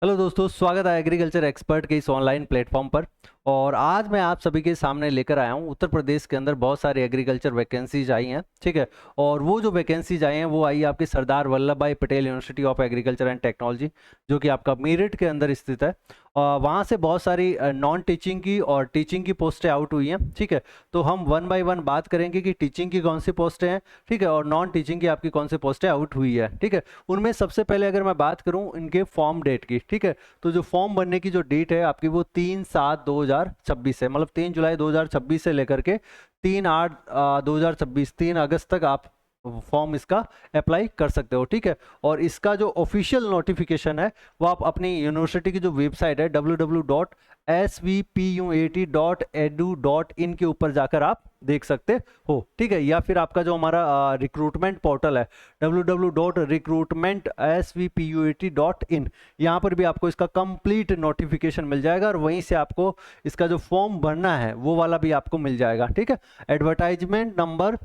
Hello दोस्तों, स्वागत है एग्रीकल्चर एक्सपर्ट के इस ऑनलाइन प्लेटफॉर्म पर। और आज मैं आप सभी के सामने लेकर आया हूं उत्तर प्रदेश के अंदर बहुत सारी एग्रीकल्चर वैकेंसीज आई हैं। ठीक है। और वो जो वैकेंसीज आई हैं वो आई आपकी सरदार वल्लभ भाई Patel university of agriculture and technology, जो कि आपका मेरठ के अंदर स्थित है। वहाँ से बहुत सारी नॉन टीचिंग की और टीचिंग की पोस्टें आउट हुई हैं। ठीक है। तो हम वन बाय वन बात करेंगे कि टीचिंग की कौन सी पोस्टें हैं, ठीक है, और नॉन टीचिंग की आपकी कौन सी पोस्टें आउट हुई है। ठीक है। उनमें सबसे पहले अगर मैं बात करूं इनके फॉर्म डेट की, ठीक है, तो जो फॉर्म भरने की जो डेट है आपकी वो 3/7/2026 है, मतलब 3 जुलाई 2026 से लेकर के 3/8/2026 3 अगस्त तक आप फॉर्म इसका अप्लाई कर सकते हो। ठीक है। और इसका जो ऑफिशियल नोटिफिकेशन है वो आप अपनी यूनिवर्सिटी की जो वेबसाइट है www.svpuat.edu.in के ऊपर जाकर आप देख सकते हो। ठीक है। या फिर आपका जो हमारा रिक्रूटमेंट पोर्टल है www.recruitmentsvpuat.in, यहाँ पर भी आपको इसका कंप्लीट नोटिफिकेशन मिल जाएगा और वहीं से आपको इसका जो फॉर्म भरना है वो वाला भी आपको मिल जाएगा। ठीक है। एडवर्टाइजमेंट नंबर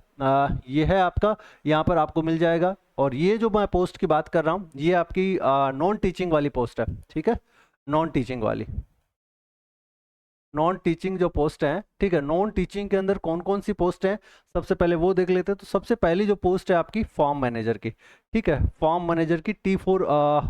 ये है आपका, यहाँ पर आपको मिल जाएगा। और ये जो मैं पोस्ट की बात कर रहा हूँ ये आपकी नॉन टीचिंग वाली पोस्ट है। ठीक है। नॉन टीचिंग वाली, नॉन टीचिंग जो पोस्ट है, ठीक है, नॉन टीचिंग के अंदर कौन कौन सी पोस्ट है सबसे पहले वो देख लेते हैं। तो सबसे पहली जो पोस्ट है आपकी फॉर्म मैनेजर की, ठीक है, फॉर्म मैनेजर की T4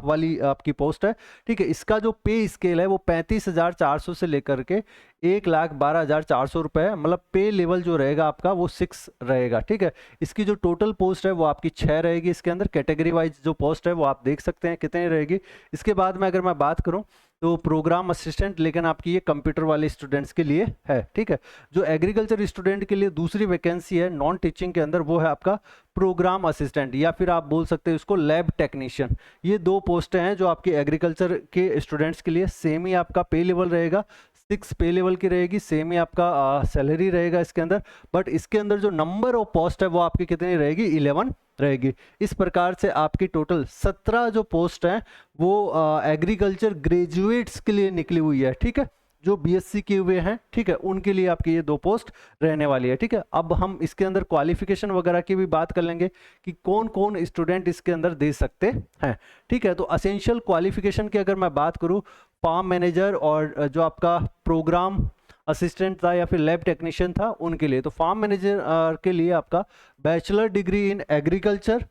वाली आपकी पोस्ट है। ठीक है। इसका जो पे स्केल है वो 35,400 से लेकर के 1,12,400 रुपये है, मतलब पे लेवल जो रहेगा आपका वो 6 रहेगा। ठीक है। इसकी जो टोटल पोस्ट है वो आपकी 6 रहेगी। इसके अंदर कैटेगरी वाइज जो पोस्ट है वो आप देख सकते हैं कितनी रहेगी। इसके बाद में अगर मैं बात करूं तो प्रोग्राम असिस्टेंट, लेकिन आपकी ये कंप्यूटर वाले स्टूडेंट्स के लिए है। ठीक है। जो एग्रीकल्चर स्टूडेंट के लिए दूसरी वैकेंसी है नॉन टीचिंग के अंदर वो है आपका प्रोग्राम असिस्टेंट, या फिर आप बोल सकते हैं उसको लैब टेक्नीशियन। ये दो पोस्टें हैं जो आपकी एग्रीकल्चर के स्टूडेंट्स के लिए सेम ही आपका पे लेवल रहेगा, 6 पे लेवल की रहेगी, सेम ही आपका सैलरी रहेगा इसके अंदर। बट इसके अंदर जो नंबर ऑफ पोस्ट है वो आपकी कितनी रहेगी, 11 रहेगी। इस प्रकार से आपकी टोटल 17 जो पोस्ट है वो एग्रीकल्चर ग्रेजुएट्स के लिए निकली हुई है। ठीक है। जो बीएससी किए हुए हैं, ठीक है, उनके लिए आपकी ये 2 पोस्ट रहने वाली है। ठीक है। अब हम इसके अंदर क्वालिफिकेशन वगैरह की भी बात कर लेंगे कि कौन कौन स्टूडेंट इसके अंदर दे सकते हैं। ठीक है। तो असेंशियल क्वालिफिकेशन की अगर मैं बात करूं, फार्म मैनेजर और जो आपका प्रोग्राम असिस्टेंट था या फिर लैब टेक्नीशियन था उनके लिए, तो फार्म मैनेजर के लिए आपका बैचलर डिग्री इन एग्रीकल्चर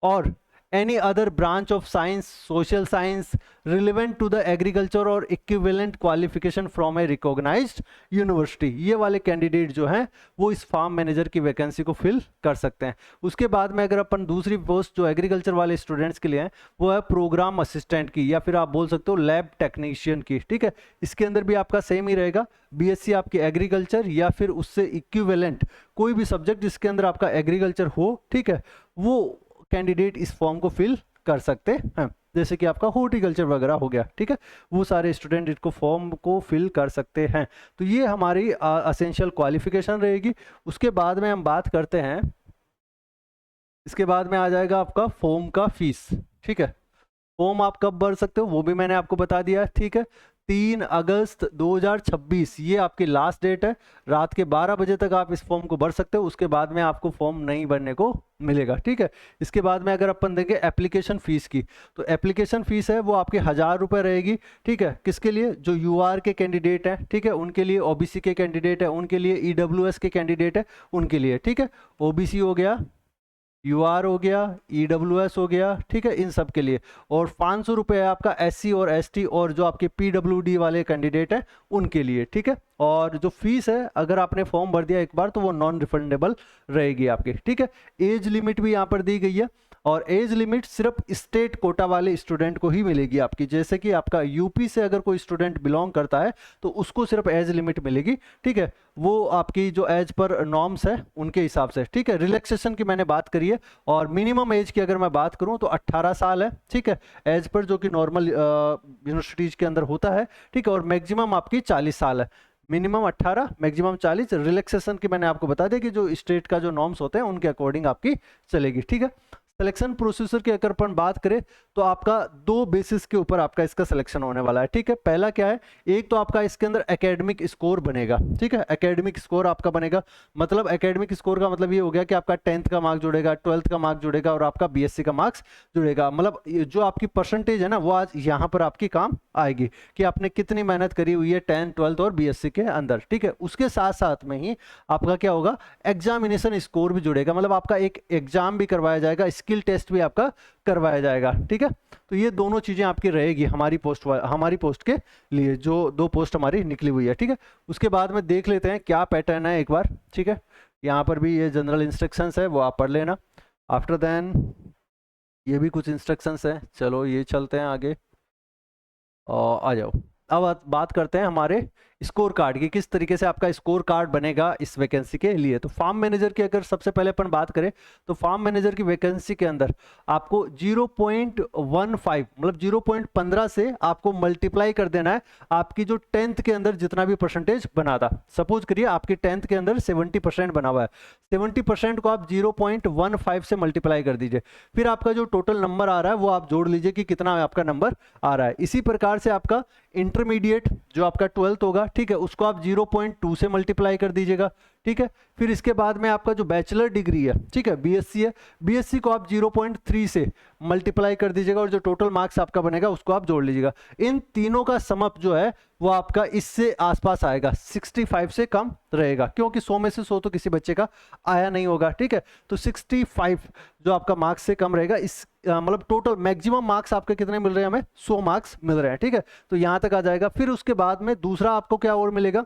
और any other branch of science, social science relevant to the agriculture और equivalent qualification from a recognized university, ये वाले कैंडिडेट जो हैं वो इस फार्म मैनेजर की वैकेंसी को फिल कर सकते हैं। उसके बाद में अगर अपन दूसरी पोस्ट जो एग्रीकल्चर वाले स्टूडेंट्स के लिए है वो है प्रोग्राम असिस्टेंट की, या फिर आप बोल सकते हो लैब टेक्नीशियन की। ठीक है। इसके अंदर भी आपका सेम ही रहेगा, बीएससी आपकी एग्रीकल्चर या फिर उससे इक्विवेलेंट कोई भी सब्जेक्ट जिसके अंदर आपका एग्रीकल्चर हो, ठीक है, वो कैंडिडेट इस फॉर्म को फिल कर सकते हैं। जैसे कि आपका हॉर्टिकल्चर वगैरह हो गया, ठीक है, वो सारे स्टूडेंट इसको फॉर्म को फिल कर सकते हैं। तो ये हमारी असेंशियल क्वालिफिकेशन रहेगी। उसके बाद में हम बात करते हैं, इसके बाद में आ जाएगा आपका फॉर्म का फीस। ठीक है। फॉर्म आप कब भर सकते हो वो भी मैंने आपको बता दिया। ठीक है। 3 अगस्त 2026 ये आपकी लास्ट डेट है। रात के 12 बजे तक आप इस फॉर्म को भर सकते हो, उसके बाद में आपको फॉर्म नहीं भरने को मिलेगा। ठीक है। इसके बाद में अगर अपन देखें एप्लीकेशन फीस की, तो एप्लीकेशन फीस है वो आपके 1000 रुपये रहेगी। ठीक है। किसके लिए, जो यूआर के कैंडिडेट हैं, ठीक है, उनके लिए, ओबीसी के कैंडिडेट है उनके लिए, ईडब्ल्यूएस के कैंडिडेट है उनके लिए। ठीक है। ओबीसी हो गया, यूआर हो गया, ईडब्ल्यूएस हो गया, ठीक है, इन सब के लिए। और 500 रुपये है आपका एससी और एसटी और जो आपके पीडब्ल्यूडी वाले कैंडिडेट हैं उनके लिए। ठीक है। और जो फीस है अगर आपने फॉर्म भर दिया एक बार तो वो नॉन रिफंडेबल रहेगी आपकी। ठीक है। एज लिमिट भी यहाँ पर दी गई है और एज लिमिट सिर्फ स्टेट कोटा वाले स्टूडेंट को ही मिलेगी आपकी। जैसे कि आपका यूपी से अगर कोई स्टूडेंट बिलोंग करता है तो उसको सिर्फ एज लिमिट मिलेगी। ठीक है। वो आपकी जो एज पर नॉर्म्स है उनके हिसाब से। ठीक है। रिलैक्सेशन की मैंने बात करी है। और मिनिमम एज की अगर मैं बात करूं तो 18 साल है। ठीक है। एज पर जो कि नॉर्मल यूनिवर्सिटीज के अंदर होता है। ठीक है। और मैक्सिमम आपकी 40 साल है। Minimum 18, maximum 40। रिलैक्सेशन की मैंने आपको बता दिया कि जो स्टेट का जो नॉर्म्स होते हैं उनके अकॉर्डिंग आपकी चलेगी। ठीक है। सिलेक्शन प्रोसीजर की अगर अपन बात करें तो आपका दो बेसिस के ऊपर आपका इसका सिलेक्शन होने वाला है, ठीक है। पहला क्या है, एक तो आपका इसके अंदर एकेडमिक स्कोर बनेगा, ठीक है। एकेडमिक स्कोर आपका बनेगा, मतलब एकेडमिक स्कोर का मतलब ये हो गया कि आपका 10th का मार्क जुड़ेगा, 12th का मार्क जुड़ेगा और आपका बीएससी का मार्क्स जुड़ेगा। मतलब जो आपकी परसेंटेज है ना, वो आज यहाँ पर आपकी काम आएगी कि आपने कितनी मेहनत करी हुई है 10th 12th और बीएससी के अंदर, ठीक है। उसके साथ साथ में ही आपका क्या होगा, एग्जामिनेशन स्कोर भी जुड़ेगा, मतलब आपका एक एग्जाम भी करवाया जाएगा, स्किल टेस्ट भी आपका करवाया जाएगा, ठीक है। तो ये दोनों चीजें आपकी रहेगी हमारी पोस्ट के लिए, जो दो पोस्ट हमारी निकली हुई है, ठीक है। उसके बाद में देख लेते हैं क्या पैटर्न है एक बार, ठीक है। यहाँ पर भी ये जनरल इंस्ट्रक्शंस है, वो आप पढ़ लेना। आफ्टर देन ये भी कुछ इंस्ट्रक्शंस है। चलो ये चलते हैं आगे और आ जाओ। अब बात करते हैं हमारे स्कोर कार्ड की, किस तरीके से आपका स्कोर कार्ड बनेगा इस वैकेंसी के लिए। तो फार्म मैनेजर की अगर सबसे पहले अपन बात करें तो फार्म मैनेजर की वैकेंसी के अंदर आपको 0.15 मतलब 0.15 से आपको मल्टीप्लाई कर देना है आपकी जो 10th के अंदर जितना भी परसेंटेज बना था। सपोज करिए आपकी 10th के अंदर 70% बना हुआ है, 70% को आप 0.15 से मल्टीप्लाई कर दीजिए, फिर आपका जो टोटल नंबर आ रहा है वो आप जोड़ लीजिए कि कितना आपका नंबर आ रहा है। इसी प्रकार से आपका इंटरमीडिएट जो आपका 12th होगा, ठीक है, उसको आप 0.2 से मल्टीप्लाई कर दीजिएगा, ठीक है। फिर इसके बाद में आपका जो बैचलर डिग्री है, ठीक है, बीएससी है, बीएससी को आप 0.3 से मल्टीप्लाई कर दीजिएगा और जो टोटल मार्क्स आपका बनेगा उसको आप जोड़ लीजिएगा। इन तीनों का समअप जो है वो आपका इससे आसपास आएगा, 65 से कम रहेगा, क्योंकि 100 में से 100 तो किसी बच्चे का आया नहीं होगा, ठीक है। तो 65 जो आपका मार्क्स से कम रहेगा, इस मतलब टोटल मैक्सिमम मार्क्स आपके कितने मिल रहे हैं, हमें 100 मार्क्स मिल रहे हैं, ठीक है। तो यहाँ तक आ जाएगा। फिर उसके बाद में दूसरा आपको क्या और मिलेगा,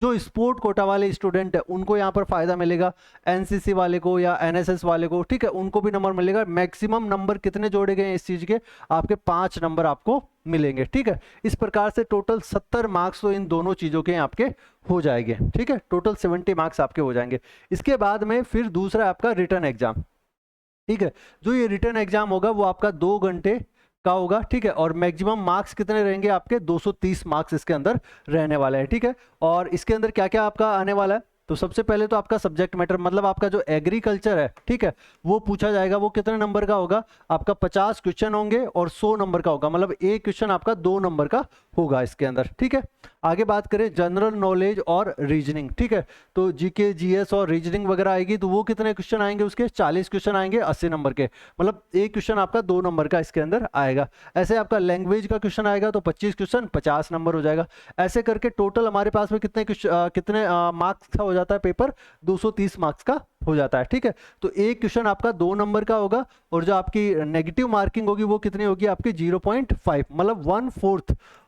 जो स्पोर्ट कोटा वाले स्टूडेंट है उनको यहाँ पर फायदा मिलेगा, एनसीसी वाले को या एनएसएस वाले को, ठीक है, उनको भी नंबर मिलेगा। मैक्सिमम नंबर कितने जोड़े गए इस चीज के, आपके 5 नंबर आपको मिलेंगे, ठीक है। इस प्रकार से टोटल 70 मार्क्स तो इन दोनों चीजों के आपके हो जाएंगे, ठीक है। टोटल 70 मार्क्स आपके हो जाएंगे। इसके बाद में फिर दूसरा आपका रिटर्न एग्जाम, ठीक है। जो ये रिटर्न एग्जाम होगा वो आपका 2 घंटे का होगा, ठीक है, और मैक्सिमम मार्क्स कितने रहेंगे आपके, 230 मार्क्स इसके अंदर रहने वाले हैं, ठीक है। और इसके अंदर क्या क्या आपका आने वाला है, तो सबसे पहले तो आपका सब्जेक्ट मैटर, मतलब आपका जो एग्रीकल्चर है, ठीक है, वो पूछा जाएगा। वो कितने नंबर का होगा, आपका 50 क्वेश्चन होंगे और 100 नंबर का होगा, मतलब एक क्वेश्चन आपका 2 नंबर का होगा इसके अंदर, ठीक है। आगे बात करें जनरल नॉलेज और रीजनिंग, ठीक है, तो जीके जीएस और रीजनिंग वगैरह आएगी, तो वो कितने क्वेश्चन आएंगे, उसके 40 क्वेश्चन आएंगे 80 नंबर के, मतलब एक क्वेश्चन आपका 2 नंबर का इसके अंदर आएगा। ऐसे आपका लैंग्वेज का क्वेश्चन आएगा तो 25 क्वेश्चन 50 नंबर हो जाएगा। ऐसे करके टोटल हमारे पास में कितने मार्क्स का हो जाता है पेपर, 230 मार्क्स का हो जाता है, ठीक है। तो एक क्वेश्चन आपका 2 नंबर का होगा और जो आपकी नेगेटिव मार्किंग होगी वो कितनी होगी आपकी 0.5, मतलब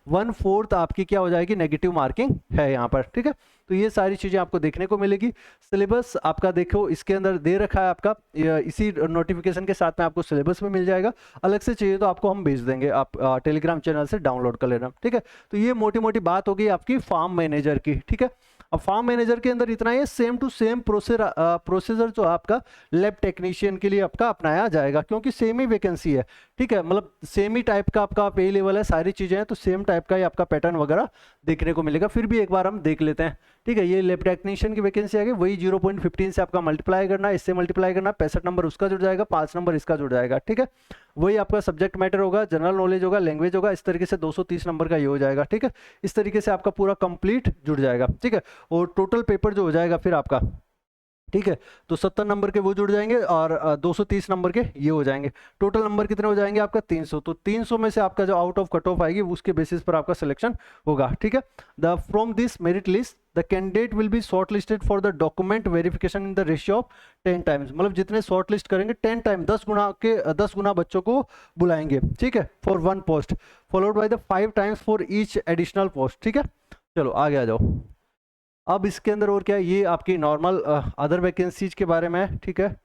1/4 आपकी क्या हो जाएगी, नेगेटिव मार्किंग है यहाँ पर, ठीक है। तो ये सारी चीजें आपको देखने को मिलेगी। सिलेबस आपका देखो इसके अंदर दे रखा है आपका, इसी नोटिफिकेशन के साथ में आपको सिलेबस में मिल जाएगा। अलग से चाहिए तो आपको हम भेज देंगे, आप टेलीग्राम चैनल से डाउनलोड कर लेना, ठीक है। तो ये मोटी मोटी बात होगी आपकी फार्म मैनेजर की, ठीक है। अब फार्म मैनेजर के अंदर इतना ही, सेम टू सेम प्रोसीजर जो आपका लैब टेक्नीशियन के लिए आपका अपनाया जाएगा, क्योंकि सेम ही वैकेंसी है, ठीक है, मतलब सेम ही टाइप का आपका पे लेवल है, सारी चीजें हैं, तो सेम टाइप का ही आपका पैटर्न वगैरह देखने को मिलेगा। फिर भी एक बार हम देख लेते हैं, ठीक है। ये लैब टेक्नीशियन की वैकेंसी आ गई, वही 0.15 से आपका मल्टीप्लाई करना है, इससे मल्टीप्लाई करना, 65 नंबर उसका जुड़ जाएगा, 5 नंबर इसका जुड़ जाएगा, ठीक है। वही आपका सब्जेक्ट मैटर होगा, जनरल नॉलेज होगा, लैंग्वेज होगा, इस तरीके से 230 नंबर का ये हो जाएगा, ठीक है। इस तरीके से आपका पूरा कंप्लीट जुड़ जाएगा, ठीक है। और टोटल पेपर जो हो जाएगा फिर आपका, ठीक है, तो 70 नंबर के वो जुड़ जाएंगे और 230 नंबर के ये हो जाएंगे। टोटल नंबर कितने हो जाएंगे आपका 300, तो 300 में से आपका जो आउट ऑफ कट ऑफ आएगी उसके बेसिस पर आपका सिलेक्शन होगा, ठीक है। The from this merit list the candidate will B short listed for the document verification in the ratio of 10 times, मतलब जितने शॉर्ट लिस्ट करेंगे 10 टाइम 10 गुना बच्चों को बुलाएंगे, ठीक है, for 1 post, followed by the 5 times for each additional post, ठीक है। चलो आगे आ जाओ। अब इसके अंदर और क्या है, ये आपकी नॉर्मल अदर वैकेंसीज के बारे में है, ठीक है।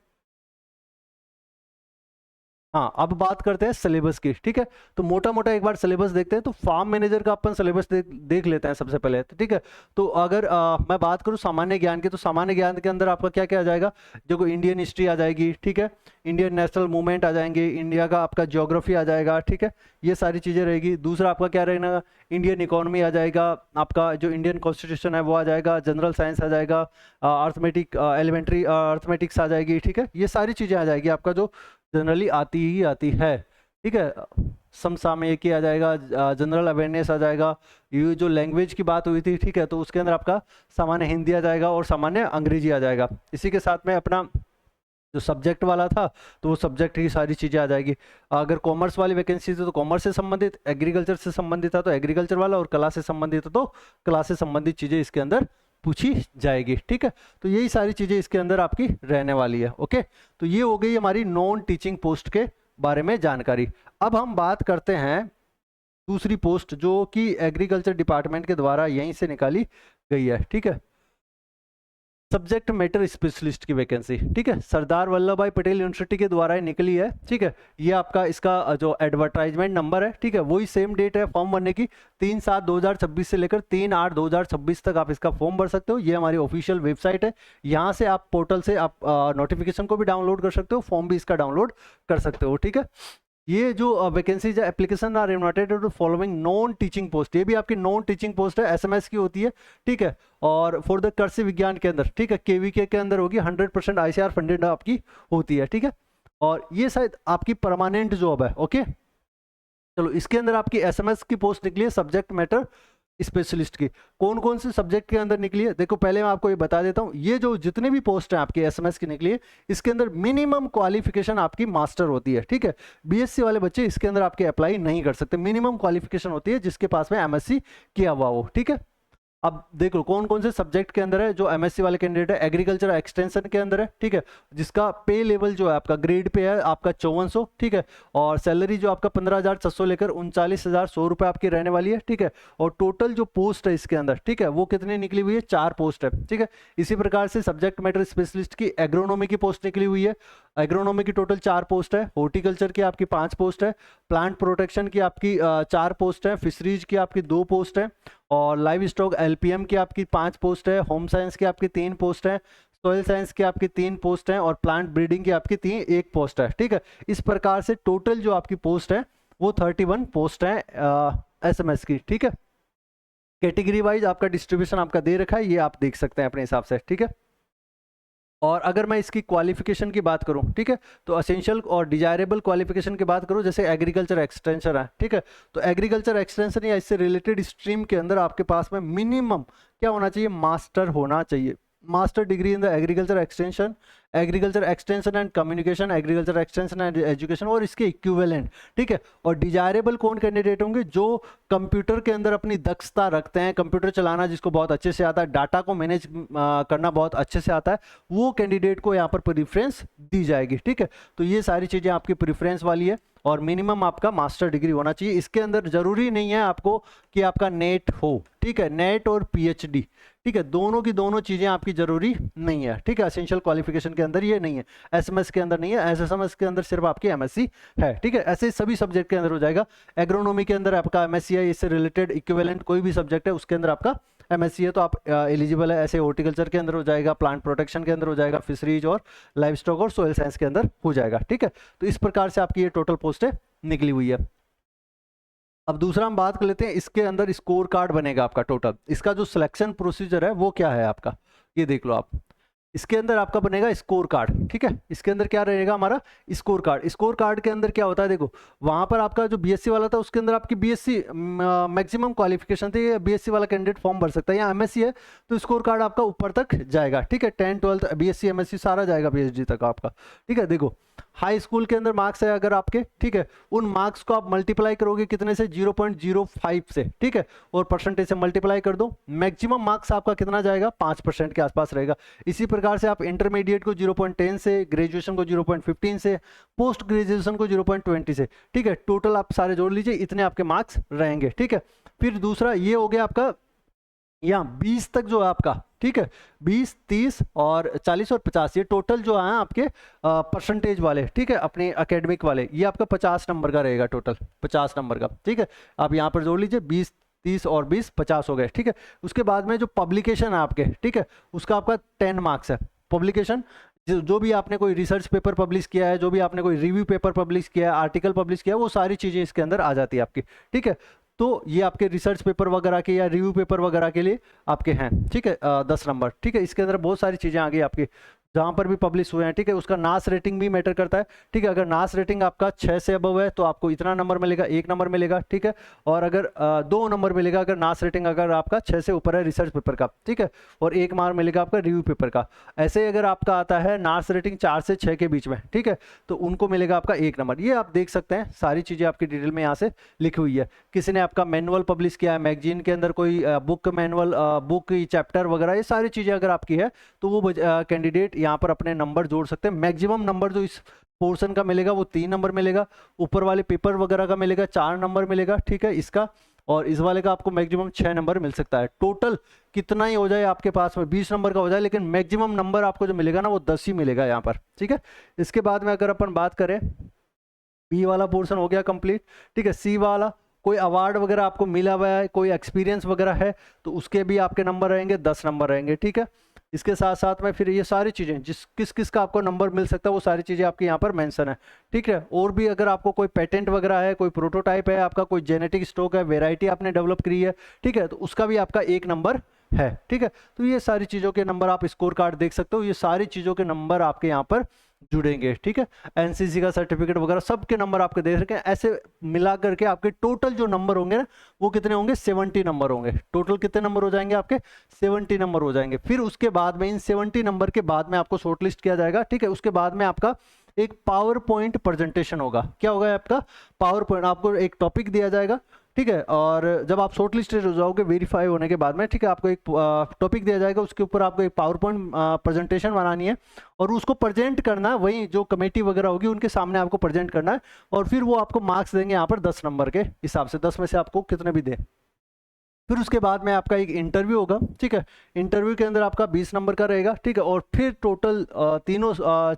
हाँ, अब बात करते हैं सिलेबस की, ठीक है। तो मोटा मोटा एक बार सिलेबस देखते हैं। तो फार्म मैनेजर का अपन सिलेबस देख लेते हैं सबसे पहले, तो ठीक है। तो अगर मैं बात करूँ सामान्य ज्ञान की, तो सामान्य ज्ञान के अंदर आपका क्या क्या आ जाएगा, देखो इंडियन हिस्ट्री आ जाएगी, ठीक है, इंडियन नेशनल मूवमेंट आ जाएंगे, इंडिया का आपका ज्योग्राफी आ जाएगा, ठीक है, ये सारी चीज़ें रहेगी। दूसरा आपका क्या रहेगा, इंडियन इकोनॉमी आ जाएगा, आपका जो इंडियन कॉन्स्टिट्यूशन है वो आ जाएगा, जनरल साइंस आ जाएगा, अर्थमेटिक एलिमेंट्री अर्थमेटिक्स आ जाएगी, ठीक है, ये सारी चीज़ें आ जाएगी। आपका जो जनरली आती ही आती है, ठीक है। समसामयिकी आ जाएगा, जनरल अवेयरनेस आ जाएगा, ये जो लैंग्वेज की बात हुई थी, ठीक है, तो उसके अंदर आपका सामान्य हिंदी आ जाएगा और सामान्य अंग्रेजी आ जाएगा। इसी के साथ में अपना जो सब्जेक्ट वाला था तो वो सब्जेक्ट की सारी चीज़ें आ जाएगी। अगर कॉमर्स वाली वैकेंसी थी तो कॉमर्स से संबंधित, एग्रीकल्चर से संबंधित था तो एग्रीकल्चर वाला, और कला से संबंधित तो कला से संबंधित चीज़ें इसके अंदर पूछी जाएगी, ठीक है। तो यही सारी चीज़ें इसके अंदर आपकी रहने वाली है। ओके, तो ये हो गई हमारी नॉन टीचिंग पोस्ट के बारे में जानकारी। अब हम बात करते हैं दूसरी पोस्ट जो कि एग्रीकल्चर डिपार्टमेंट के द्वारा यहीं से निकाली गई है, ठीक है। सब्जेक्ट मैटर स्पेशलिस्ट की वैकेंसी, ठीक है, सरदार वल्लभ भाई पटेल यूनिवर्सिटी के द्वारा ही निकली है, ठीक है। ये आपका इसका जो एडवर्टाइजमेंट नंबर है, ठीक है, वही सेम डेट है फॉर्म भरने की, 3/7/2026 से लेकर 3/8/2026 तक आप इसका फॉर्म भर सकते हो। ये हमारी ऑफिशियल वेबसाइट है, यहाँ से आप पोर्टल से आप नोटिफिकेशन को भी डाउनलोड कर सकते हो, फॉर्म भी इसका डाउनलोड कर सकते हो, ठीक है। ये जो vacancies application are invited to following non teaching post, ये भी आपकी नॉन टीचिंग पोस्ट है, एसएमएस की होती है, ठीक है। और फॉर द कृषि विज्ञान के अंदर, ठीक है, केवीके के अंदर होगी, 100% आईसीआर फंडेड आपकी होती है, ठीक है। और ये शायद आपकी परमानेंट जॉब है। ओके, चलो इसके अंदर आपकी एसएमएस की पोस्ट निकली है सब्जेक्ट मैटर स्पेशलिस्ट की। कौन कौन से सब्जेक्ट के अंदर निकली है, देखो पहले मैं आपको ये बता देता हूँ, ये जो जितने भी पोस्ट हैं आपकी एसएमएस की निकली है, इसके अंदर मिनिमम क्वालिफिकेशन आपकी मास्टर होती है, ठीक है। बीएससी वाले बच्चे इसके अंदर आपके अप्लाई नहीं कर सकते, मिनिमम क्वालिफिकेशन होती है जिसके पास में एमएससी किया हुआ हो, ठीक है। अब देख लो कौन कौन से सब्जेक्ट के अंदर है जो एमएससी वाले कैंडिडेट है। एग्रीकल्चर एक्सटेंशन के अंदर है, ठीक है, जिसका पे लेवल जो है आपका ग्रेड पे है आपका 5400, ठीक है। और सैलरी जो आपका 15,600 लेकर 39,100 रुपये आपकी रहने वाली है, ठीक है। और टोटल जो पोस्ट है इसके अंदर, ठीक है, वो कितनी निकली हुई है, 4 पोस्ट है, ठीक है। इसी प्रकार से सब्जेक्ट मैटर स्पेशलिस्ट की एग्रोनॉमी की पोस्ट निकली हुई है, एग्रोनॉमी की टोटल 4 पोस्ट है, हॉर्टिकल्चर की आपकी 5 पोस्ट है, प्लांट प्रोटेक्शन की आपकी 4 पोस्ट है, फिशरीज की आपकी 2 पोस्ट है, और लाइव स्टॉक एलपीएम की आपकी 5 पोस्ट है, होम साइंस की आपकी 3 पोस्ट है, सॉइल साइंस की आपकी 3 पोस्ट है, और प्लांट ब्रीडिंग की आपकी 1 पोस्ट है, ठीक है। इस प्रकार से टोटल जो आपकी पोस्ट है वो 31 पोस्ट है एसएमएस की, ठीक है। कैटेगरी वाइज आपका डिस्ट्रीब्यूशन आपका दे रखा है, ये आप देख सकते हैं अपने हिसाब से, ठीक है। और अगर मैं इसकी क्वालिफिकेशन की बात करूं, ठीक है, तो असेंशियल और डिजायरेबल क्वालिफिकेशन की बात करूं, जैसे एग्रीकल्चर एक्सटेंशन है, ठीक है, तो एग्रीकल्चर एक्सटेंशन या इससे रिलेटेड स्ट्रीम के अंदर आपके पास में मिनिमम क्या होना चाहिए, मास्टर होना चाहिए, master degree in the agriculture extension and communication, agriculture extension and education और इसके इक्विवेलेंट, ठीक है। और डिजायरेबल कौन कैंडिडेट होंगे, जो कंप्यूटर के अंदर अपनी दक्षता रखते हैं, कंप्यूटर चलाना जिसको बहुत अच्छे से आता है, डाटा को मैनेज करना बहुत अच्छे से आता है, वो कैंडिडेट को यहाँ पर प्रेफरेंस दी जाएगी, ठीक है। तो ये सारी चीज़ें आपकी प्रेफरेंस वाली है, और मिनिमम आपका मास्टर डिग्री होना चाहिए। इसके अंदर जरूरी नहीं है आपको कि आपका नेट हो, ठीक है, नेट और पीएचडी, ठीक है, दोनों की दोनों चीजें आपकी जरूरी नहीं है, ठीक है। एसेंशियल क्वालिफिकेशन के अंदर ये नहीं है, एसएमएस के अंदर नहीं है, एसएमएस के अंदर सिर्फ आपकी एमएससी है, ठीक है। ऐसे सभी सब्जेक्ट के अंदर हो जाएगा। एग्रोनॉमी के अंदर आपका एमएससी है, इससे रिलेटेड इक्विवेलेंट कोई भी सब्जेक्ट है उसके अंदर आपका एमएससी है तो आप एलिजिबल है। ऐसे हॉर्टिकल्चर के अंदर हो जाएगा, प्लांट प्रोटेक्शन के अंदर हो जाएगा, फिशरीज और लाइव स्टॉक और सोयल साइंस के अंदर हो जाएगा, ठीक है। तो इस प्रकार से आपकी ये टोटल पोस्टें निकली हुई है। अब दूसरा हम बात कर लेते हैं, इसके अंदर स्कोर कार्ड बनेगा आपका टोटल, इसका जो सिलेक्शन प्रोसीजर है वो क्या है आपका, ये देख लो आप। इसके अंदर आपका बनेगा स्कोर कार्ड, ठीक है। इसके अंदर क्या रहेगा हमारा स्कोर कार्ड। स्कोर कार्ड के अंदर क्या होता है, देखो वहां पर आपका जो बीएससी वाला था उसके अंदर आपकी बीएससी मैक्सिमम क्वालिफिकेशन थी, बीएससी वाला कैंडिडेट फॉर्म भर सकता है। यहाँ एमएससी है तो स्कोर कार्ड आपका ऊपर तक जाएगा, ठीक है, 10, 12 बीएससी एमएससी सारा जाएगा पीएचडी तक आपका, ठीक है। देखो हाई स्कूल के अंदर मार्क्स है अगर आपके, ठीक है, उन मार्क्स को आप मल्टीप्लाई करोगे कितने से, 0.05 से, ठीक है, और परसेंटेज से मल्टीप्लाई कर दो, मैक्सिमम मार्क्स आपका कितना जाएगा, 5% के आसपास रहेगा। इसी प्रकार से आप इंटरमीडिएट को 0.10 से, ग्रेजुएशन को 0.15 से, पोस्ट ग्रेजुएशन को 0.20 से, ठीक है, टोटल आप सारे जोड़ लीजिए, इतने आपके मार्क्स रहेंगे, ठीक है। फिर दूसरा ये हो गया आपका यहाँ 20 तक जो है आपका, ठीक है, 20, 30 और 40 और 50 ये टोटल जो है आपके परसेंटेज वाले, ठीक है, अपने एकेडमिक वाले, ये आपका 50 नंबर का रहेगा, टोटल 50 नंबर का, ठीक है। आप यहाँ पर जोड़ लीजिए 20, 30 और 20, 50 हो गए, ठीक है। उसके बाद में जो पब्लिकेशन है आपके, ठीक है, उसका आपका 10 मार्क्स है। पब्लिकेशन जो भी आपने कोई रिसर्च पेपर पब्लिश किया है, जो भी आपने कोई रिव्यू पेपर पब्लिश किया है, आर्टिकल पब्लिश किया है, वो सारी चीज़ें इसके अंदर आ जाती है आपकी, ठीक है। तो ये आपके रिसर्च पेपर वगैरह के या रिव्यू पेपर वगैरह के लिए आपके हैं, ठीक है, 10 नंबर, ठीक है। इसके अंदर बहुत सारी चीज़ें आ गई आपकी, जहां पर भी पब्लिश हुए हैं, ठीक है। उसका नास रेटिंग भी मैटर करता है, ठीक है। अगर नास रेटिंग आपका 6 से अबव है तो आपको इतना नंबर मिलेगा, 1 नंबर मिलेगा, ठीक है। और अगर 2 नंबर मिलेगा अगर नास रेटिंग अगर आपका 6 से ऊपर है रिसर्च पेपर का, ठीक है। और 1 मार्क मिलेगा आपका रिव्यू पेपर का। ऐसे अगर आपका आता है नास रेटिंग 4 से 6 के बीच में, ठीक है, तो उनको मिलेगा आपका 1 नंबर। ये आप देख सकते हैं, सारी चीज़ें आपकी डिटेल में यहाँ से लिखी हुई है। किसी ने आपका मैनुअल पब्लिश किया है, मैगजीन के अंदर कोई बुक मैनुअल, बुक चैप्टर वगैरह, ये सारी चीज़ें अगर आपकी है तो वो कैंडिडेट यहाँ पर अपने नंबर जोड़ सकते हैं। मैक्सिमम नंबर जो इस पोर्शन का मिलेगा वो 3 नंबर मिलेगा, ऊपर वाले पेपर वगैरह का मिलेगा 4 नंबर मिलेगा, ठीक है, इसका। और इस वाले का आपको मैक्सिमम 6 नंबर मिल सकता है। टोटल कितना ही हो जाए आपके पास में 20 नंबर का हो जाए, लेकिन मैक्सिमम नंबर आपको जो मिलेगा ना वो 10 ही मिलेगा यहाँ पर, ठीक है। इसके बाद में अगर अपन बात करें, बी वाला पोर्शन हो गया कंप्लीट, ठीक है। सी वाला, कोई अवार्ड वगैरह आपको मिला हुआ है, कोई एक्सपीरियंस वगैरह है तो उसके भी आपके नंबर रहेंगे, 10 नंबर रहेंगे, ठीक है। इसके साथ साथ में फिर ये सारी चीज़ें जिस किस किस का आपको नंबर मिल सकता है वो सारी चीज़ें आपकी यहाँ पर मेंशन है, ठीक है। और भी अगर आपको कोई पेटेंट वगैरह है, कोई प्रोटोटाइप है आपका, कोई जेनेटिक स्टॉक है, वेराइटी आपने डेवलप करी है, ठीक है, तो उसका भी आपका 1 नंबर है, ठीक है। तो ये सारी चीज़ों के नंबर आप स्कोर कार्ड देख सकते हो, ये सारी चीज़ों के नंबर आपके यहाँ पर जुड़ेंगे, ठीक है। एनसीसी का सर्टिफिकेट वगैरह सबके नंबर आपके दे रखे हैं। ऐसे मिला करके आपके टोटल जो नंबर होंगे ना वो कितने होंगे, 70 नंबर होंगे। टोटल कितने नंबर हो जाएंगे आपके, 70 नंबर हो जाएंगे। फिर उसके बाद में इन 70 नंबर के बाद में आपको शॉर्टलिस्ट किया जाएगा, ठीक है। उसके बाद में आपका एक पावर पॉइंट प्रेजेंटेशन होगा। क्या होगा आपका पावर पॉइंट, आपको एक टॉपिक दिया जाएगा, ठीक है। और जब आप शॉर्ट लिस्टेड हो जाओगे वेरीफाई होने के बाद में, ठीक है, आपको एक टॉपिक दिया जाएगा, उसके ऊपर आपको एक पावर पॉइंट प्रेजेंटेशन बनानी है और उसको प्रेजेंट करना है, वही जो कमेटी वगैरह होगी उनके सामने आपको प्रेजेंट करना है। और फिर वो आपको मार्क्स देंगे यहाँ पर 10 नंबर के हिसाब से, 10 में से आपको कितने भी दें। फिर उसके बाद में आपका एक इंटरव्यू होगा, ठीक है। इंटरव्यू के अंदर आपका 20 नंबर का रहेगा, ठीक है। और फिर टोटल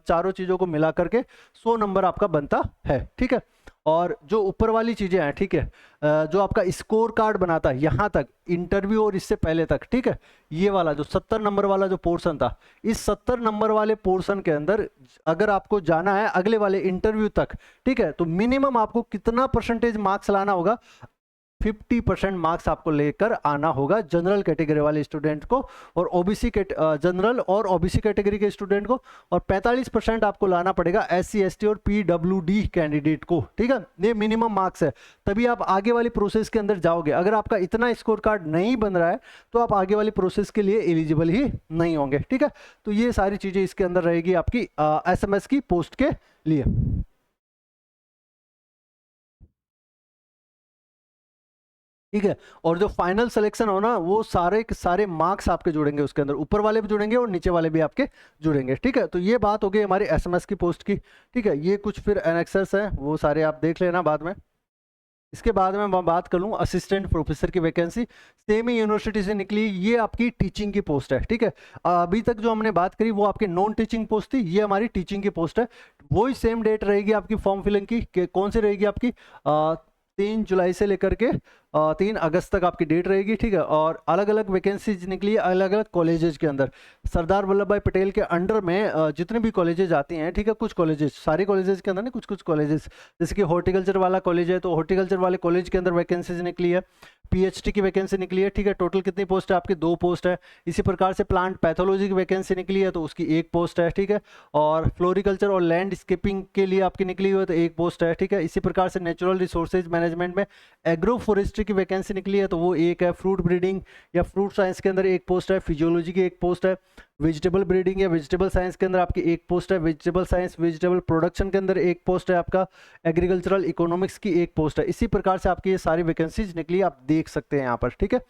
चारों चीज़ों को मिला करके 100 नंबर आपका बनता है, ठीक है। और जो ऊपर वाली चीज़ें हैं, ठीक है, जो आपका स्कोर कार्ड बनाता है यहाँ तक इंटरव्यू और इससे पहले तक, ठीक है, ये वाला जो 70 नंबर वाला जो पोर्शन था, इस 70 नंबर वाले पोर्शन के अंदर अगर आपको जाना है अगले वाले इंटरव्यू तक, ठीक है, तो मिनिमम आपको कितना परसेंटेज मार्क्स लाना होगा, 50% मार्क्स आपको लेकर आना होगा जनरल कैटेगरी वाले स्टूडेंट को और ओबीसी जनरल और ओबीसी कैटेगरी के स्टूडेंट को, और 45% आपको लाना पड़ेगा एससी एसटी और पीडब्ल्यूडी कैंडिडेट को, ठीक है। ये मिनिमम मार्क्स है, तभी आप आगे वाली प्रोसेस के अंदर जाओगे। अगर आपका इतना स्कोर कार्ड नहीं बन रहा है तो आप आगे वाली प्रोसेस के लिए एलिजिबल ही नहीं होंगे, ठीक है। तो ये सारी चीजें इसके अंदर रहेगी आपकी एसएमएस की पोस्ट के लिए। ठीक है। और जो फाइनल सिलेक्शन हो ना वो सारे के सारे मार्क्स आपके जुड़ेंगे उसके अंदर, ऊपर वाले भी जुड़ेंगे और नीचे वाले भी आपके जुड़ेंगे, ठीक है। तो ये बात हो गई हमारी एसएमएस की पोस्ट की, ठीक है। ये कुछ फिर एनेक्सर्स हैं वो सारे आप देख लेना बाद में। इसके बाद में मैं बात कर लूँ असिस्टेंट प्रोफेसर की वैकेंसी, सेम ही यूनिवर्सिटी से निकली, ये आपकी टीचिंग की पोस्ट है, ठीक है। अभी तक जो हमने बात करी वो आपकी नॉन टीचिंग पोस्ट थी, ये हमारी टीचिंग की पोस्ट है। वही सेम डेट रहेगी आपकी फॉर्म फिलिंग की, कौन सी रहेगी आपकी, 3 जुलाई से लेकर के 3 अगस्त तक आपकी डेट रहेगी, ठीक है। और अलग अलग वैकेंसीज निकली है अलग अलग कॉलेजेस के अंदर। सरदार वल्लभ भाई पटेल के अंडर में जितने भी कॉलेजेस आती हैं, ठीक है, कुछ कॉलेजेस, सारे कॉलेजेस के अंदर नहीं, कुछ कुछ कॉलेजेस, जैसे कि हॉर्टिकल्चर वाला कॉलेज है तो हॉर्टिकल्चर वाले कॉलेज के अंदर वैकेंसीज निकली है। पीएचडी की वैकेंसी निकली है, ठीक है। टोटल कितनी पोस्ट है आपकी, 2 पोस्ट है। इसी प्रकार से प्लांट पैथोलॉजी की वैकेंसी निकली है तो उसकी 1 पोस्ट है, ठीक है। और फ्लोरिकल्चर और लैंडस्केपिंग के लिए आपकी निकली हुई है तो 1 पोस्ट है, ठीक है। इसी प्रकार से नेचुरल रिसोर्सेज मैनेजमेंट में एग्रो फॉरेस्ट्री की वैकेंसी निकली है तो वो 1 है। फ्रूट ब्रीडिंग या फ्रूट साइंस के अंदर 1 पोस्ट है। फिजियोलॉजी की 1 पोस्ट है। वेजिटेबल ब्रीडिंग या वेजिटेबल साइंस के अंदर आपकी 1 पोस्ट है। वेजिटेबल साइंस वेजिटेबल प्रोडक्शन के अंदर 1 पोस्ट है आपका। एग्रीकल्चरल इकोनॉमिक्स की 1 पोस्ट है। इसी प्रकार से आपकी ये सारी वैकेंसीज निकली, आप देख सकते हैं यहाँ पर, ठीक है।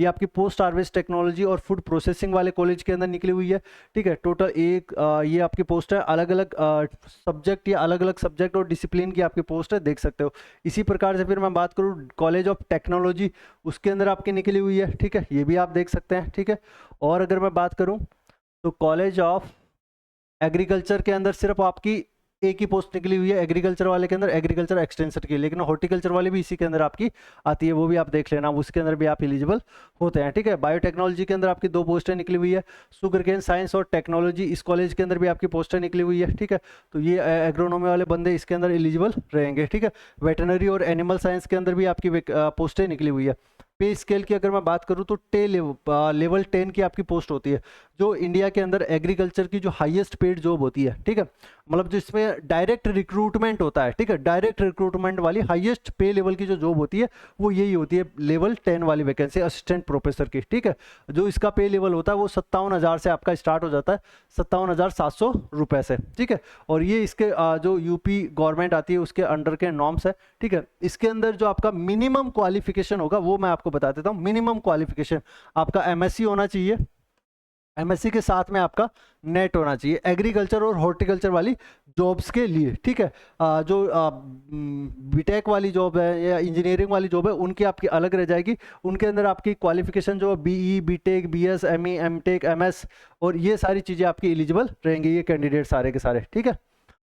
ये आपकी पोस्ट हार्वेस्ट टेक्नोलॉजी और फूड प्रोसेसिंग वाले कॉलेज के अंदर निकली हुई है, ठीक है। टोटल ये आपकी पोस्ट है। अलग अलग सब्जेक्ट या अलग अलग सब्जेक्ट और डिसिप्लिन की आपकी पोस्ट है, देख सकते हो। इसी प्रकार से फिर मैं बात करूँ कॉलेज ऑफ टेक्नोलॉजी, उसके अंदर आपकी निकली हुई है, ठीक है, ये भी आप देख सकते हैं, ठीक है। और अगर मैं बात करूँ तो कॉलेज ऑफ एग्रीकल्चर के अंदर सिर्फ आपकी 1 ही पोस्ट निकली हुई है, एग्रीकल्चर वाले के अंदर एग्रीकल्चर एक्सटेंशन की, लेकिन हॉर्टिकल्चर वाली भी इसी के अंदर आपकी आती है, वो भी आप देख लेना, उसके अंदर भी आप एलिजिबल होते हैं, ठीक है। बायोटेक्नोलॉजी के अंदर आपकी 2 पोस्टें निकली हुई है। शुगर केन साइंस और टेक्नोलॉजी इस कॉलेज के अंदर भी आपकी पोस्टें निकली हुई है, ठीक है। तो ये एग्रोनॉमी वाले बंदे इसके अंदर एलिजिबल रहेंगे, ठीक है। वेटनरी और एनिमल साइंस के अंदर भी आपकी पोस्टें निकली हुई है। पे स्केल की अगर मैं बात करूं तो लेवल 10 की आपकी पोस्ट होती है, जो इंडिया के अंदर एग्रीकल्चर की जो हाईएस्ट पेड जॉब होती है, ठीक है, मतलब जिसमें डायरेक्ट रिक्रूटमेंट होता है, ठीक है, डायरेक्ट रिक्रूटमेंट वाली हाईएस्ट पे लेवल की जो जॉब होती है वो यही होती है, लेवल 10 वाली वैकेंसी असिस्टेंट प्रोफेसर की, ठीक है। जो इसका पे लेवल होता है वो 57,000 से आपका स्टार्ट हो जाता है, 57,700 रुपए से, ठीक है। और ये इसके जो यूपी गवर्नमेंट आती है उसके अंडर के नॉर्म्स है, ठीक है। इसके अंदर जो आपका मिनिमम क्वालिफिकेशन होगा वो मैं आपको बता देता हूँ। मिनिमम क्वालिफिकेशन आपका एमएससी होना चाहिए, एमएससी के साथ में आपका नेट होना चाहिए एग्रीकल्चर और हॉर्टिकल्चर वाली जॉब्स के लिए, ठीक है। जो बीटेक वाली जॉब है या इंजीनियरिंग वाली जॉब है उनकी आपकी अलग रह जाएगी, उनके अंदर आपकी क्वालिफिकेशन जो BE, BTech, BS, ME, MTech, MS और ये सारी चीज़ें आपकी एलिजिबल रहेंगी, ये कैंडिडेट सारे के सारे, ठीक है।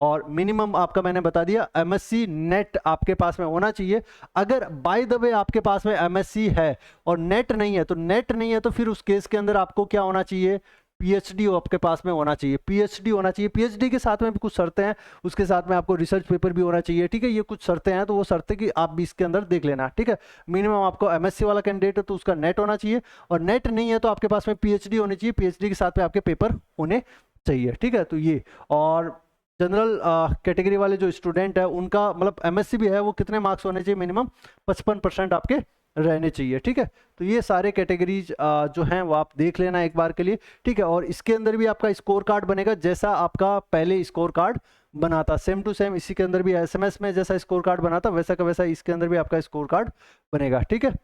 और मिनिमम आपका मैंने बता दिया एमएससी नेट आपके पास में होना चाहिए। अगर बाय द वे आपके पास में एमएससी है और नेट नहीं है, तो नेट नहीं है तो फिर उस केस के अंदर आपको क्या होना चाहिए, पीएचडी आपके पास में होना चाहिए, पीएचडी होना चाहिए। पीएचडी के साथ में भी कुछ शर्तें हैं, उसके साथ में आपको रिसर्च पेपर भी होना चाहिए, ठीक है। ये कुछ शर्तें हैं, तो वो शर्तें कि आप भी इसके अंदर देख लेना, ठीक है। मिनिमम आपको एमएससी वाला कैंडिडेट है तो उसका नेट होना चाहिए, और नेट नहीं है तो आपके पास में पीएचडी होनी चाहिए, पीएचडी के साथ में आपके पेपर होने चाहिए, ठीक है। तो ये, और जनरल कैटेगरी वाले जो स्टूडेंट है उनका मतलब एमएससी भी है, वो कितने मार्क्स होने चाहिए, मिनिमम 55% आपके रहने चाहिए, ठीक है। तो ये सारे कैटेगरीज जो हैं वो आप देख लेना एक बार के लिए, ठीक है। और इसके अंदर भी आपका स्कोर कार्ड बनेगा, जैसा आपका पहले स्कोर कार्ड बना था, सेम टू सेम इसी के अंदर भी एसएमएस में जैसा स्कोर कार्ड बना था वैसा का वैसा इसके अंदर भी आपका स्कोर कार्ड बनेगा, ठीक है।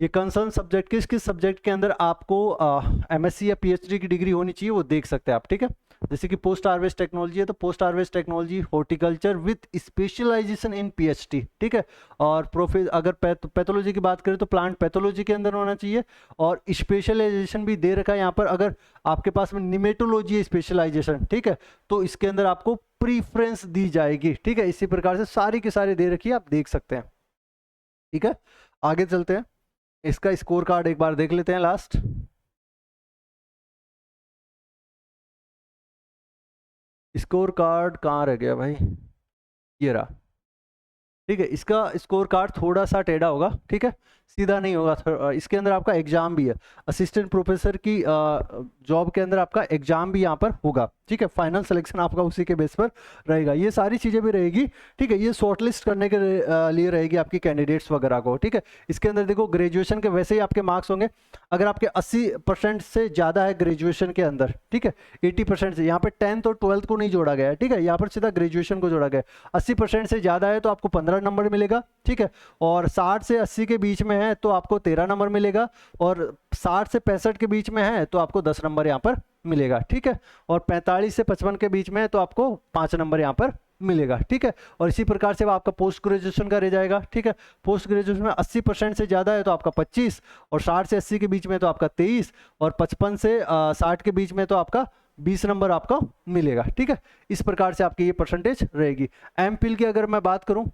ये कंसर्न सब्जेक्ट किस किस सब्जेक्ट के अंदर आपको एमएससी या पीएचडी की डिग्री होनी चाहिए वो देख सकते हैं आप, ठीक है। जैसे कि पोस्ट हार्वेस्ट टेक्नोलॉजी है तो post harvest technology horticulture with specialisation in PhD, ठीक है। और अगर पैथोलॉजी की बात करें तो प्लांट पैथोलॉजी के अंदर होना चाहिए, और स्पेशलाइजेशन भी दे रखा है यहाँ पर, अगर आपके पास में निमेटोलॉजी है स्पेशलाइजेशन, ठीक है, तो इसके अंदर आपको प्रीफ्रेंस दी जाएगी, ठीक है। इसी प्रकार से सारी की सारी दे रखी है, आप देख सकते हैं, ठीक है। आगे चलते हैं, इसका स्कोर कार्ड एक बार देख लेते हैं लास्ट। स्कोर कार्ड कहाँ रह गया भाई, ये रहा, ठीक है। इसका स्कोर कार्ड थोड़ा सा टेढ़ा होगा, ठीक है, सीधा नहीं होगा। इसके अंदर आपका एग्जाम भी है, असिस्टेंट प्रोफेसर की जॉब के अंदर आपका एग्जाम भी यहाँ पर होगा, ठीक है। फाइनल सिलेक्शन आपका उसी के बेस पर रहेगा, ये सारी चीज़ें भी रहेगी, ठीक है। ये शॉर्टलिस्ट करने के लिए रहेगी आपकी कैंडिडेट्स वगैरह को, ठीक है। इसके अंदर देखो ग्रेजुएशन के वैसे ही आपके मार्क्स होंगे, अगर आपके 80% से ज़्यादा है ग्रेजुएशन के अंदर, ठीक है, 80% से, यहाँ पर 10th और 12th को नहीं जोड़ा गया है, ठीक है, यहाँ पर सीधा ग्रेजुएशन को जोड़ा गया है। 80% से ज़्यादा है तो आपको 15 नंबर मिलेगा, ठीक है। और 60 से 80 के बीच में है तो आपको 13 नंबर मिलेगा, और 60 से 65 के बीच में है तो आपको 10 नंबर यहाँ पर मिलेगा, ठीक है। और 45 से 55 के बीच में है तो आपको 5 नंबर यहाँ पर मिलेगा, ठीक है। और इसी प्रकार से वो आपका पोस्ट ग्रेजुएशन का रह जाएगा, ठीक है। पोस्ट ग्रेजुएशन में 80% से ज़्यादा है तो आपका 25, और 60 से 80 के बीच में तो आपका 23, और 55 से 60 के बीच में तो आपका 20 नंबर आपका मिलेगा, ठीक है। इस प्रकार से आपकी ये परसेंटेज रहेगी। एमफिल की अगर मैं बात करूं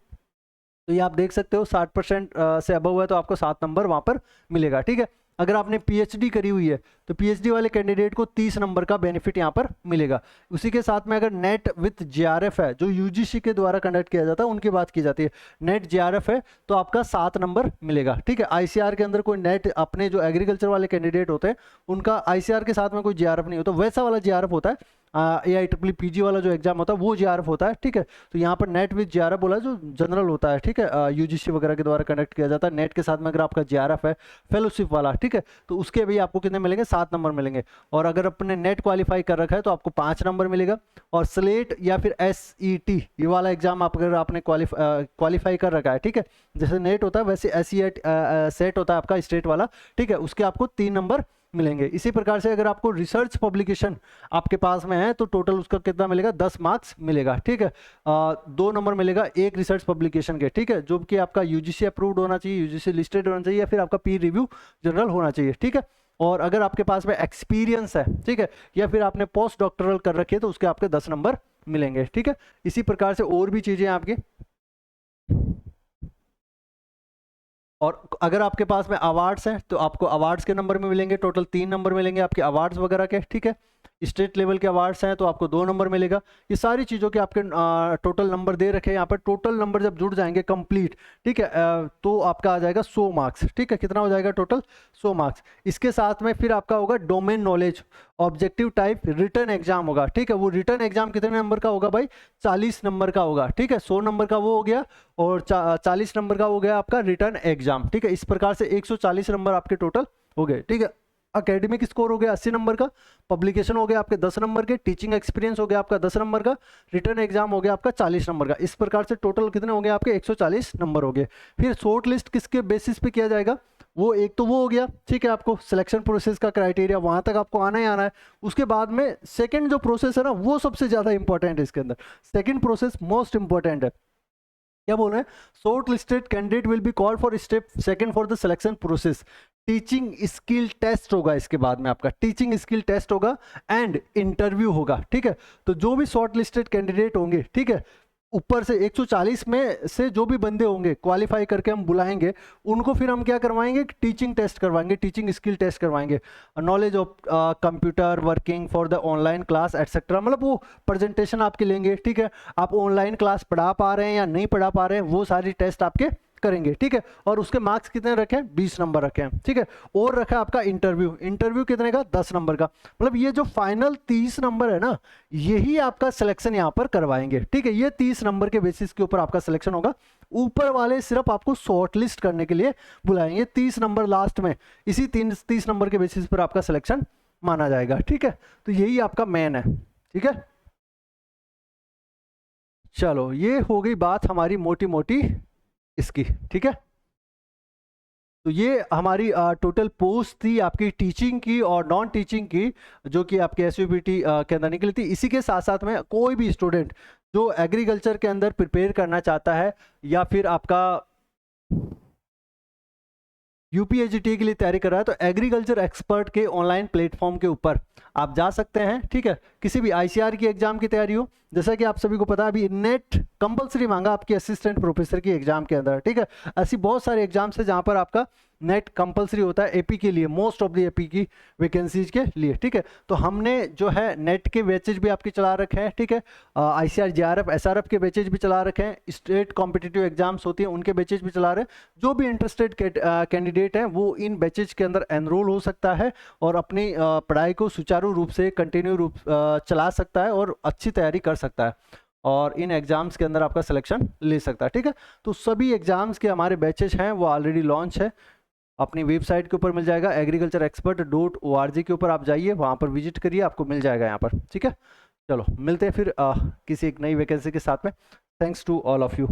तो ये आप देख सकते हो 60% से अबव है तो आपको 7 नंबर वहां पर मिलेगा, ठीक है। अगर आपने पीएचडी करी हुई है तो पीएचडी वाले कैंडिडेट को 30 नंबर का बेनिफिट यहाँ पर मिलेगा। उसी के साथ में अगर नेट विथ जेआरएफ है, जो यूजीसी के द्वारा कंडक्ट किया जाता है उनकी बात की जाती है, नेट जेआरएफ है तो आपका 7 नंबर मिलेगा, ठीक है। आईसीआर के अंदर कोई नेट, अपने जो एग्रीकल्चर वाले कैंडिडेट होते हैं उनका आईसीआर के साथ में कोई जेआरएफ नहीं होता, वैसा वाला जेआरएफ होता है AIEEE PG वाला जो एग्जाम होता है वो जेआरएफ होता है, ठीक है। तो यहाँ पर नेट विद जेआरएफ बोला जो जनरल होता है, ठीक है, यूजीसी वगैरह के द्वारा कंडक्ट किया जाता है। नेट के साथ में अगर आपका जेआरएफ है फेलोशिप वाला, ठीक है, तो उसके भी आपको कितने मिलेंगे, 7 नंबर मिलेंगे। और अगर अपने नेट क्वालिफाई कर रखा है तो आपको 5 नंबर मिलेगा। और स्लेट या फिर SET ये वाला एग्जाम आप अगर आपने क्वालिफाई कर रखा है, ठीक है, जैसे नेट होता है वैसे सेट होता है आपका स्टेट वाला, ठीक है, उसके आपको 3 नंबर मिलेंगे। इसी प्रकार से अगर आपको रिसर्च पब्लिकेशन आपके पास में है तो टोटल उसका कितना मिलेगा, 10 मार्क्स मिलेगा, ठीक है। 2 नंबर मिलेगा एक रिसर्च पब्लिकेशन के, ठीक है, जो कि आपका यूजीसी अप्रूव्ड होना चाहिए, यूजीसी लिस्टेड होना चाहिए, या फिर आपका पीर रिव्यू जर्नल होना चाहिए, ठीक है। और अगर आपके पास में एक्सपीरियंस है, ठीक है, या फिर आपने पोस्ट डॉक्टरल कर रखी है तो उसके आपके 10 नंबर मिलेंगे, ठीक है। इसी प्रकार से और भी चीजें आपकी, और अगर आपके पास में अवार्ड्स हैं तो आपको अवार्ड्स के नंबर में मिलेंगे, टोटल 3 नंबर मिलेंगे आपके अवार्ड्स वगैरह के, ठीक है। स्टेट लेवल के अवार्ड्स हैं तो आपको 2 नंबर मिलेगा। ये सारी चीज़ों के आपके टोटल नंबर दे रखे हैं यहाँ पर। टोटल नंबर जब जुड़ जाएंगे कंप्लीट, ठीक है, तो आपका आ जाएगा 100 मार्क्स। ठीक है, कितना हो जाएगा टोटल? 100 मार्क्स। इसके साथ में फिर आपका होगा domain knowledge objective type return exam होगा। ठीक है, वो रिटर्न एग्जाम कितने नंबर का होगा भाई? 40 नंबर का होगा। ठीक है, 100 नंबर का वो हो गया और 40 नंबर का हो गया आपका रिटर्न एग्जाम। ठीक है, इस प्रकार से 140 नंबर आपके टोटल हो गए। ठीक है, एकेडमिक स्कोर हो गया 80 नंबर का, पब्लिकेशन हो गया आपके 10 नंबर के, टीचिंग एक्सपीरियंस हो गया आपका 10 नंबर का, रिटर्न एग्जाम हो गया आपका 40 नंबर का। इस प्रकार से टोटल कितने हो गए आपके? 140 नंबर हो गए। फिर शॉर्ट लिस्ट किसके बेसिस पे किया जाएगा? वो एक तो वो हो गया, ठीक है, आपको सिलेक्शन प्रोसेस का क्राइटेरिया वहां तक आपको आना ही आना है। उसके बाद में सेकंड जो प्रोसेस है ना, वो सबसे ज्यादा इंपॉर्टेंट है इसके अंदर। सेकंड प्रोसेस मोस्ट इंपॉर्टेंट है। क्या बोल रहे हैं? Short listed candidate will be called for step second for the selection process. Teaching skill test होगा, इसके बाद में आपका टीचिंग स्किल टेस्ट होगा एंड इंटरव्यू होगा। ठीक है, तो जो भी शॉर्ट लिस्टेड कैंडिडेट होंगे, ठीक है, ऊपर से 140 में से जो भी बंदे होंगे क्वालिफाई करके हम बुलाएंगे, उनको फिर हम क्या करवाएंगे? टीचिंग टेस्ट करवाएंगे, टीचिंग स्किल टेस्ट करवाएंगे, knowledge of computer working for the online class etcetera. मतलब वो प्रेजेंटेशन आपके लेंगे। ठीक है, आप ऑनलाइन क्लास पढ़ा पा रहे हैं या नहीं पढ़ा पा रहे हैं, वो सारी टेस्ट आपके करेंगे। ठीक है, और उसके मार्क्स कितने रखे हैं? 20 नंबर रखे हैं। ठीक है, और रखा है आपका इंटरव्यू। इंटरव्यू कितने का? 10 नंबर का। मतलब ये जो फाइनल 30 नंबर है ना, यही आपका सिलेक्शन यहाँ पर करवाएंगे। ठीक है, ये 30 नंबर के बेसिस के ऊपर आपका सिलेक्शन होगा। ऊपर वाले सिर्फ आपको शॉर्ट लिस्ट करने के लिए बुलाएंगे। 30 नंबर लास्ट में, इसी 30 नंबर के बेसिस पर आपका सिलेक्शन माना जाएगा। ठीक है, तो यही आपका मेन है। ठीक है, चलो ये हो गई बात हमारी मोटी मोटी इसकी। ठीक है, तो ये हमारी टोटल पोस्ट थी आपकी टीचिंग की और नॉन टीचिंग की, जो कि आपके एसयूपीटी के अंदर निकली थी। इसी के साथ साथ में कोई भी स्टूडेंट जो एग्रीकल्चर के अंदर प्रिपेयर करना चाहता है या फिर आपका यूपीएससीटी के लिए तैयारी कर रहा है, तो एग्रीकल्चर एक्सपर्ट के ऑनलाइन प्लेटफॉर्म के ऊपर आप जा सकते हैं। ठीक है, किसी भी आईसीआर की एग्जाम की तैयारी हो, जैसा कि आप सभी को पता है अभी नेट कंपलसरी मांगा आपकी असिस्टेंट प्रोफेसर की एग्जाम के अंदर। ठीक है, ऐसी बहुत सारे एग्जाम्स है जहां पर आपका नेट कंपलसरी होता है एपी के लिए, मोस्ट ऑफ द एपी की वैकेंसीज के लिए। ठीक है, तो हमने जो है नेट के बैचेज भी आपके चला रखे हैं। ठीक है, आईसीआर जेआरएफ एसआरएफ के बैचेज भी चला रखे हैं, स्टेट कॉम्पिटिटिव एग्जाम्स होती हैं उनके बैचेज भी चला रहे हैं। जो भी इंटरेस्टेड कैंडिडेट हैं वो इन बैचेज के अंदर एनरोल हो सकता है और अपनी पढ़ाई को सुचारू रूप से कंटिन्यू रूप चला सकता है और अच्छी तैयारी कर सकता है और इन एग्जाम्स के अंदर आपका सिलेक्शन ले सकता है। ठीक है, तो सभी एग्जाम्स के हमारे बैचेज हैं वो ऑलरेडी लॉन्च है, अपनी वेबसाइट के ऊपर मिल जाएगा agricultureexpert.org के ऊपर आप जाइए, वहां पर विजिट करिए, आपको मिल जाएगा यहाँ पर। ठीक है, चलो मिलते हैं फिर किसी एक नई वैकेंसी के साथ में। Thanks to all of you.